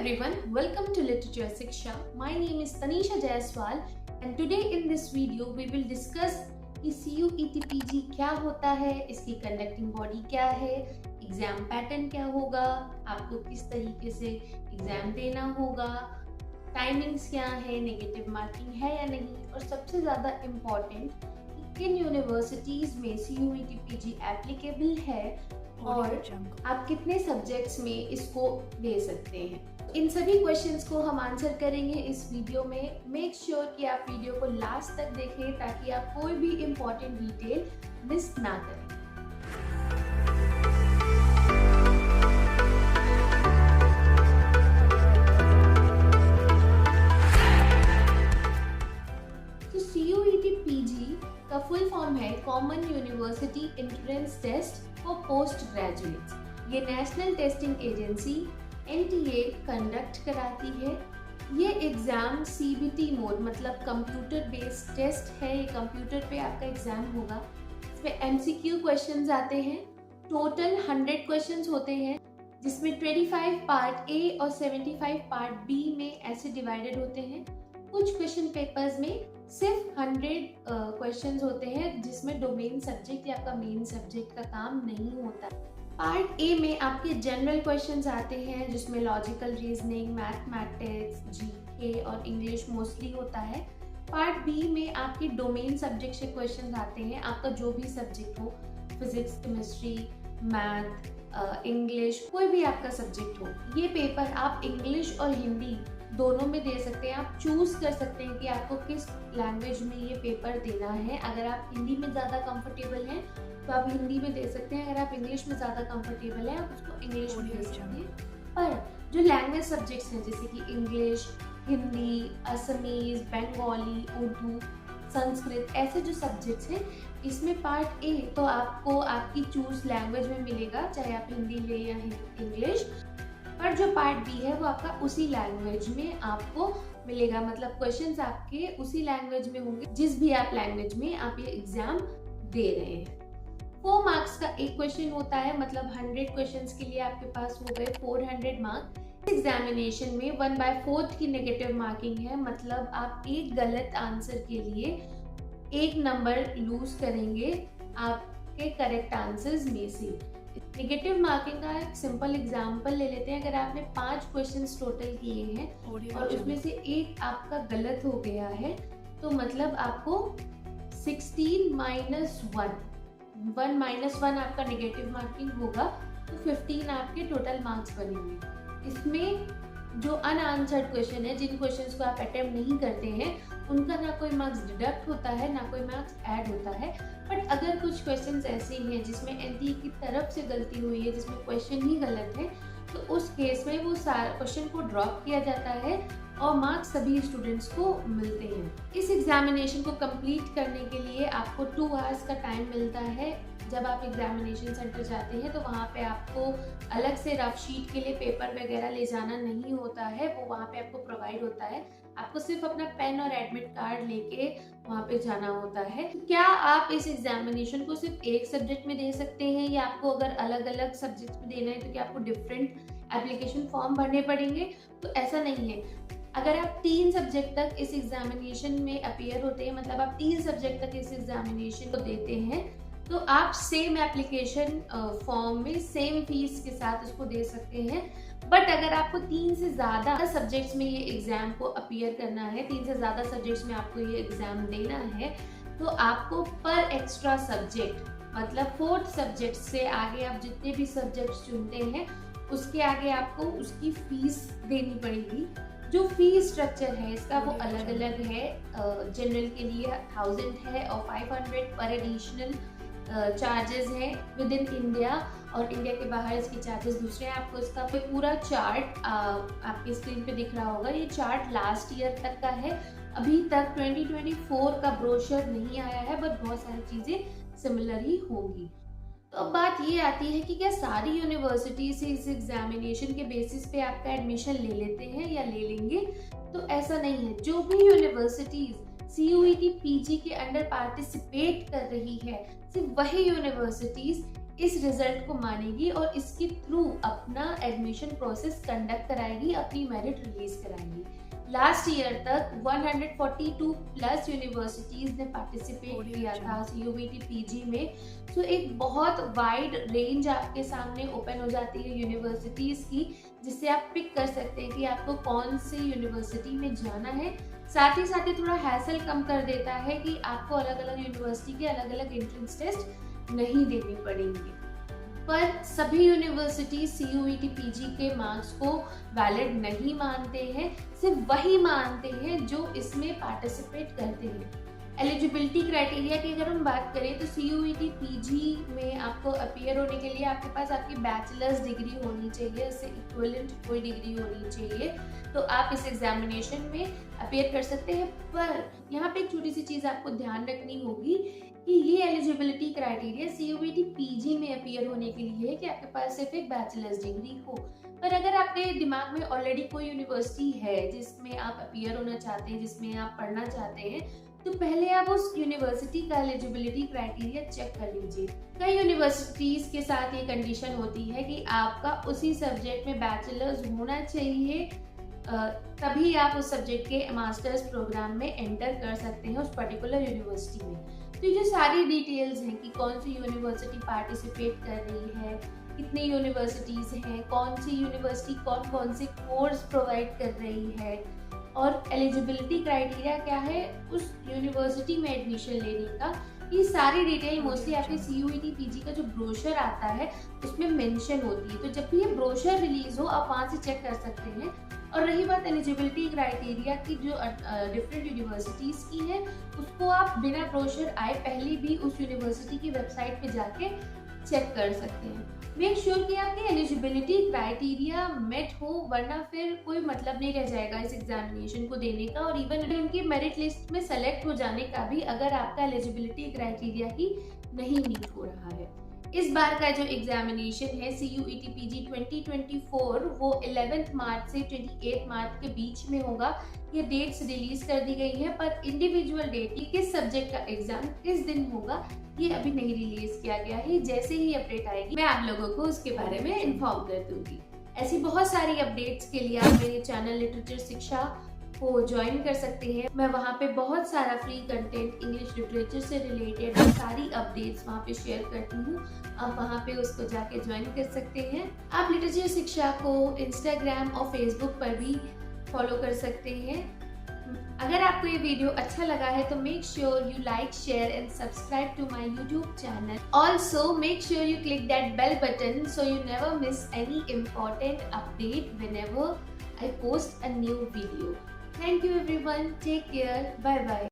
everyone, welcome to Literature Shiksha. My name is Tanisha Jaiswal and today in this video we will discuss कि CUET-PG क्या होता है, इसकी conducting body क्या है, एग्जाम पैटर्न क्या होगा, आपको किस तरीके से एग्जाम देना होगा, टाइमिंग्स क्या है, नेगेटिव मार्किंग है या नहीं, और सबसे ज़्यादा इम्पॉर्टेंट किन यूनिवर्सिटीज़ में CUET-PG एप्लीकेबल है और आप कितने सब्जेक्ट्स में इसको दे सकते हैं। इन सभी क्वेश्चंस को हम आंसर करेंगे इस वीडियो में। मेक श्योर कि आप वीडियो को लास्ट तक देखें ताकि आप कोई भी इम्पोर्टेंट डिटेल मिस ना करें। तो CUET-PG का फुल फॉर्म है common university entrance test for post graduates. ये national testing agency NTA conduct कराती है। ये एग्ज़ाम CBT मोड मतलब कंप्यूटर बेस्ड टेस्ट है। ये कंप्यूटर पे आपका एग्ज़ाम होगा। इसमें MCQ क्वेश्चंस आते हैं। टोटल 100 क्वेश्चंस होते हैं जिसमें 25 पार्ट A और 75 पार्ट B में ऐसे डिवाइडेड होते हैं। कुछ क्वेश्चन पेपर्स में सिर्फ 100 क्वेश्चंस होते हैं जिसमें डोमेन सब्जेक्ट या आपका मेन सब्जेक्ट का काम नहीं होता। पार्ट ए में आपके जनरल क्वेश्चंस आते हैं जिसमें लॉजिकल रीजनिंग, मैथमेटिक्स, GK और इंग्लिश मोस्टली होता है। पार्ट बी में आपके डोमेन सब्जेक्ट से क्वेश्चंस आते हैं, आपका जो भी सब्जेक्ट हो, फिजिक्स, केमिस्ट्री, मैथ, इंग्लिश, कोई भी आपका सब्जेक्ट हो। ये पेपर आप इंग्लिश और हिंदी दोनों में दे सकते हैं। आप चूज कर सकते हैं कि आपको किस लैंग्वेज में ये पेपर देना है। अगर आप हिंदी में ज़्यादा कंफर्टेबल हैं तो आप हिंदी में दे सकते हैं। अगर आप इंग्लिश में ज़्यादा कंफर्टेबल हैं आप उसको इंग्लिश में दे सकते हैं। पर जो लैंग्वेज सब्जेक्ट्स हैं जैसे कि इंग्लिश, हिंदी, असमीज, बंगाली, उर्दू, संस्कृत, ऐसे जो सब्जेक्ट्स हैं इसमें पार्ट ए तो आपको आपकी चूज लैंग्वेज में मिलेगा, चाहे आप हिंदी ले या इंग्लिश। पर जो पार्ट बी है वो आपका उसी लैंग्वेज में आपको मिलेगा, मतलब क्वेश्चंस आपके उसी लैंग्वेज में होंगे जिस भी आप लैंग्वेज में आप ये एग्जाम दे रहे हैं। 4 मार्क्स का एक क्वेश्चन होता है, मतलब 100 क्वेश्चंस के लिए आपके पास हो गए 400 मार्क्स। एग्जामिनेशन में 1/4 की नेगेटिव मार्किंग है, मतलब आप एक गलत आंसर के लिए 1 नंबर लूज करेंगे आपके करेक्ट आंसर्स में से। नेगेटिव मार्किंग का एक सिंपल एग्जांपल ले लेते हैं। अगर आपने 5 क्वेश्चंस टोटल किए हैं और उसमें से एक आपका गलत हो गया है तो मतलब आपको 16 -1 आपका नेगेटिव मार्किंग होगा, तो 15 आपके टोटल मार्क्स बनेंगे। इसमें जो अनआंसर्ड क्वेश्चन है, जिन क्वेश्चंस को आप अटेम्प्ट नहीं करते हैं, उनका ना कोई मार्क्स डिडक्ट होता है ना कोई मार्क्स ऐड होता है। बट अगर कुछ क्वेश्चंस ऐसे हैं जिसमें NTA की तरफ से गलती हुई है, जिसमें क्वेश्चन ही गलत है, तो उस केस में वो सारे क्वेश्चन को ड्रॉप किया जाता है और मार्क्स सभी स्टूडेंट्स को मिलते हैं। इस एग्जामिनेशन को कंप्लीट करने के लिए आपको 2 आवर्स का टाइम मिलता है। जब आप एग्जामिनेशन सेंटर जाते हैं तो वहाँ पे आपको अलग से रफ शीट के लिए पेपर वगैरह ले जाना नहीं होता है, वो वहाँ पे आपको प्रोवाइड होता है। आपको सिर्फ अपना पेन और एडमिट कार्ड लेके वहाँ पे जाना होता है। क्या आप इस एग्जामिनेशन को सिर्फ एक सब्जेक्ट में दे सकते हैं या आपको अगर अलग अलग सब्जेक्ट में देना है तो क्या आपको डिफरेंट एप्लीकेशन फॉर्म भरने पड़ेंगे? तो ऐसा नहीं है। अगर आप 3 सब्जेक्ट तक इस एग्जामिनेशन में अपीयर होते हैं, मतलब आप 3 सब्जेक्ट तक इस एग्जामिनेशन को देते हैं, तो आप सेम एप्लीकेशन फॉर्म में सेम फीस के साथ उसको दे सकते हैं। बट अगर आपको 3 से ज़्यादा सब्जेक्ट्स में ये एग्ज़ाम को अपीयर करना है, 3 से ज़्यादा सब्जेक्ट्स में आपको ये एग्ज़ाम देना है, तो आपको पर एक्स्ट्रा सब्जेक्ट मतलब 4th सब्जेक्ट से आगे आप जितने भी सब्जेक्ट्स चुनते हैं उसके आगे आपको उसकी फीस देनी पड़ेगी। जो फीस स्ट्रक्चर है इसका वो अलग अलग है। जनरल के लिए 1000 है और 500 पर एडिशनल चार्जेस हैं विद इन इंडिया, और इंडिया के बाहर इसके चार्जेस दूसरे हैं। आपको इसका पूरा चार्ट आपकी स्क्रीन पे दिख रहा होगा। ये चार्ट लास्ट ईयर तक का है, अभी तक 2024 का ब्रोशर नहीं आया है, बट बहुत सारी चीज़ें सिमिलर ही होंगी। तो अब बात ये आती है कि क्या सारी यूनिवर्सिटी से इस एग्जामिनेशन के बेसिस पे आपका एडमिशन ले लेते हैं या ले लेंगे? तो ऐसा नहीं है। जो भी यूनिवर्सिटीज़ CUET-PG के अंडर पार्टिसिपेट कर रही है, सिर्फ वही यूनिवर्सिटीज़ इस रिजल्ट को मानेगी और इसके थ्रू अपना एडमिशन प्रोसेस कंडक्ट कराएगी, अपनी मेरिट रिलीज कराएगी। लास्ट ईयर तक 142 प्लस यूनिवर्सिटीज ने पार्टिसिपेट किया था CUET PG में। तो एक बहुत वाइड रेंज आपके सामने ओपन हो जाती है यूनिवर्सिटीज की, जिससे आप पिक कर सकते हैं कि आपको कौन सी यूनिवर्सिटी में जाना है। साथ ही थोड़ा हैसल कम कर देता है कि आपको अलग अलग यूनिवर्सिटी के अलग अलग एंट्रेंस टेस्ट नहीं देने पड़ेंगे। पर सभी यूनिवर्सिटी CUET PG के मार्क्स को वैलिड नहीं मानते हैं, सिर्फ वही मानते हैं जो इसमें पार्टिसिपेट करते हैं। एलिजिबिलिटी क्राइटेरिया की अगर हम बात करें तो CUET PG में आपको अपीयर होने के लिए आपके पास आपकी बैचलर्स डिग्री होनी चाहिए, इससे इक्विवेलेंट कोई डिग्री होनी चाहिए, तो आप इस एग्जामिनेशन में अपीयर कर सकते हैं। पर यहाँ पे एक छोटी सी चीज़ आपको ध्यान रखनी होगी कि ये एलिजिबिलिटी क्राइटेरिया CUET PG में अपीयर होने के लिए है कि आपके पास सिर्फ एक बैचलर्स डिग्री हो। पर अगर आपके दिमाग में ऑलरेडी कोई यूनिवर्सिटी है जिसमें आप अपीयर होना चाहते हैं, जिसमें आप पढ़ना चाहते हैं, तो पहले आप उस यूनिवर्सिटी का एलिजिबिलिटी क्राइटेरिया चेक कर लीजिए। कई यूनिवर्सिटीज के साथ ये कंडीशन होती है कि आपका उसी सब्जेक्ट में बैचलर्स होना चाहिए, तभी आप उस सब्जेक्ट के मास्टर्स प्रोग्राम में एंटर कर सकते हैं उस पर्टिकुलर यूनिवर्सिटी में। तो ये जो सारी डिटेल्स हैं कि कौन सी यूनिवर्सिटी पार्टिसिपेट कर रही है, कितनी यूनिवर्सिटीज़ हैं, कौन सी यूनिवर्सिटी कौन कौन से कोर्स प्रोवाइड कर रही है और एलिजिबिलिटी क्राइटेरिया क्या है उस यूनिवर्सिटी में एडमिशन लेने का, ये सारी डिटेल मोस्टली आपके CUET PG का जो ब्रोशर आता है उसमें मेंशन होती है। तो जब भी ये ब्रोशर रिलीज हो आप वहाँ से चेक कर सकते हैं। और रही बात एलिजिबिलिटी क्राइटेरिया की, जो डिफरेंट यूनिवर्सिटीज़ की है, उसको आप बिना ब्रोशर आए पहले भी उस यूनिवर्सिटी की वेबसाइट पे जाके चेक कर सकते हैं। मेक श्योर कि आपके एलिजिबिलिटी क्राइटेरिया मेट हो, वरना फिर कोई मतलब नहीं रह जाएगा इस एग्जामिनेशन को देने का, और इवन उनकी मेरिट लिस्ट में सेलेक्ट हो जाने का भी, अगर आपका एलिजिबिलिटी क्राइटेरिया ही नहीं मीट हो रहा है। इस बार का जो एग्जामिनेशन है CUET PG 2024 वो 11 मार्च से 28 मार्च के बीच में होगा। ये डेट्स रिलीज कर दी गई है, पर इंडिविजुअल डेट किस सब्जेक्ट का एग्जाम किस दिन होगा ये अभी नहीं रिलीज किया गया है। जैसे ही अपडेट आएगी मैं आप लोगों को उसके बारे में इन्फॉर्म कर दूंगी। ऐसी बहुत सारी अपडेट्स के लिए आप मेरे चैनल लिटरेचर शिक्षा को ज्वाइन कर सकते हैं। मैं वहाँ पे बहुत सारा फ्री कंटेंट इंग्लिश लिटरेचर से रिलेटेड सारी अपडेट्स वहाँ पे शेयर करती हूँ। आप वहाँ पे उसको जाके ज्वाइन कर सकते हैं। आप लिटरेचर शिक्षा को इंस्टाग्राम और फेसबुक पर भी फॉलो कर सकते हैं। अगर आपको ये वीडियो अच्छा लगा है तो make sure you like, share and subscribe to my YouTube channel. Also make sure you click that bell button so you never miss any important update whenever I post a new video. Thank you everyone. Take care. Bye bye.